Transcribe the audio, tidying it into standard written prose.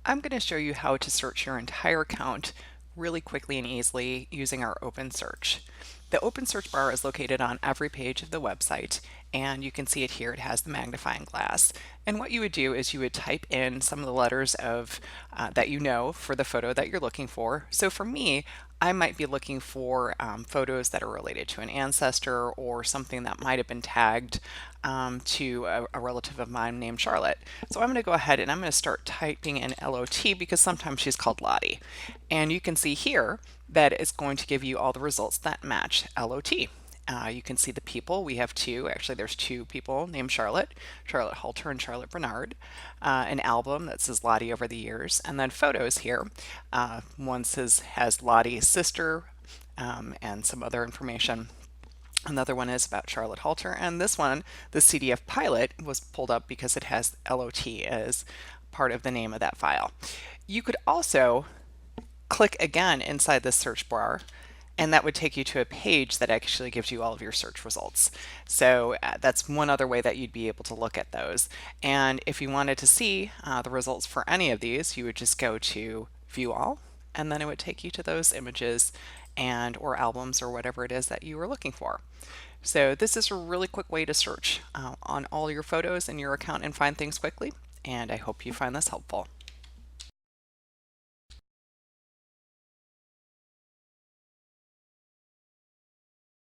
I'm going to show you how to search your entire account really quickly and easily using our open search. The open search bar is located on every page of the website, and you can see it here. It has the magnifying glass. And what you would do is you would type in some of the letters of that you know for the photo that you're looking for. So for me, I might be looking for photos that are related to an ancestor or something that might have been tagged to a relative of mine named Charlotte. So I'm going to go ahead and I'm going to start typing in LOT because sometimes she's called Lottie. And you can see here that it's going to give you all the results that match LOT. You can see the people. We have two. Actually, there's two people named Charlotte, Charlotte Halter and Charlotte Bernard. An album that says Lottie over the years, and then photos here. One has Lottie's sister and some other information. Another one is about Charlotte Halter, and this one, the CDF pilot, was pulled up because it has LOT as part of the name of that file. You could also click again inside the search bar, and that would take you to a page that actually gives you all of your search results. So that's one other way that you'd be able to look at those. And if you wanted to see the results for any of these, you would just go to View All, and then it would take you to those images and or albums or whatever it is that you were looking for. So this is a really quick way to search on all your photos in your account and find things quickly, and I hope you find this helpful.